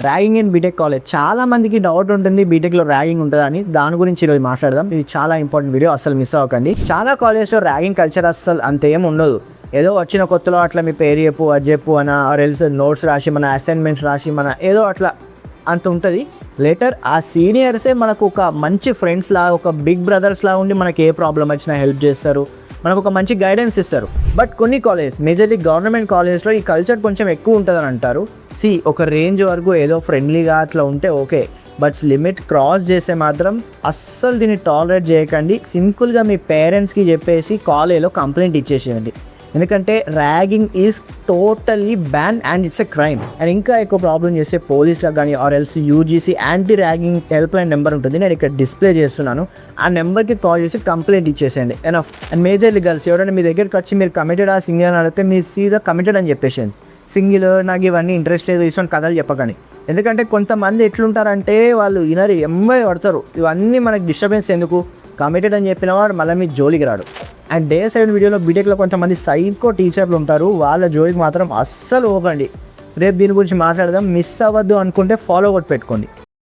Ragging in BTech college. చాలా మందికి doubt ఉంటుంది బీటెక్లో ర్యాగింగ్ ఉంటుందా అని. దాని గురించి ఈరోజు మాట్లాడదాం. ఇది చాలా ఇంపార్టెంట్ వీడియో, అసలు మిస్ అవ్వకండి. చాలా కాలేజ్లో ర్యాగింగ్ కల్చర్ అస్సలు అంతేం ఉండదు. ఏదో వచ్చిన కొత్తలో అట్లా మీ పేరు చెప్పు అది చెప్పు అన్న, ఆర్ఎల్స్ నోట్స్ రాసి మన అసైన్మెంట్స్ రాసి మన ఏదో అట్లా అంత ఉంటుంది. లేటర్ ఆ సీనియర్సే మనకు ఒక మంచి ఫ్రెండ్స్ లాగా, ఒక బిగ్ బ్రదర్స్ లాగా ఉండి మనకి ఏ ప్రాబ్లం వచ్చినా హెల్ప్ చేస్తారు, మనకు ఒక మంచి గైడెన్స్ ఇస్తారు. బట్ కొన్ని కాలేజ్, మేజర్లీ గవర్నమెంట్ కాలేజ్లో ఈ కల్చర్ కొంచెం ఎక్కువ ఉంటుందని అంటారు. ఒక రేంజ్ వరకు ఏదో ఫ్రెండ్లీగా అట్లా ఉంటే ఓకే, బట్ లిమిట్ క్రాస్ చేస్తే మాత్రం అస్సలు దీన్ని టాలరేట్ చేయకండి. సింపుల్గా మీ పేరెంట్స్కి చెప్పేసి కాలేజ్లో కంప్లైంట్ ఇచ్చేసేయండి. ఎందుకంటే ragging is totally ban and it's a crime. And ఇంకా ఎక్కువ ప్రాబ్లం చేస్తే పోలీసులకు కానీ ఆర్ఎల్స్ UGC anti ragging helpline number ఉంటుంది, నేను ఇక్కడ డిస్ప్లే చేస్తున్నాను. ఆ నెంబర్కి కాల్ చేసి కంప్లైంట్ ఇచ్చేసేయండి. అండ్ మేజర్లీ గర్ల్స్ ఎవరైనా మీ దగ్గరికి వచ్చి మీరు కమిటెడ్ సింగిల్ అని అడిగితే మీరు సీదా కమిటెడ్ అని చెప్పేసేయండి. సింగిల్ నాకు ఇవన్నీ ఇంట్రెస్ట్ లేదు ఇటువంటి కథలు చెప్పకండి. ఎందుకంటే కొంతమంది ఎట్లుంటారంటే వాళ్ళు ఇనరి ఎంబై పడతారు. ఇవన్నీ మనకి డిస్టర్బెన్స్ ఎందుకు, కమిటెడ్ అని చెప్పిన వాడు మళ్ళీ మీ జోలికి రాడు. అండ్ డే 7 వీడియోలో బీటెక్లో కొంతమంది సైకో టీచర్లు ఉంటారు, వాళ్ళ జోలికి మాత్రం అస్సలు పోకండి. రేపు దీని గురించి మాట్లాడదాం. మిస్ అవ్వద్దు అనుకుంటే ఫాలో కొట్టి పెట్టుకోండి.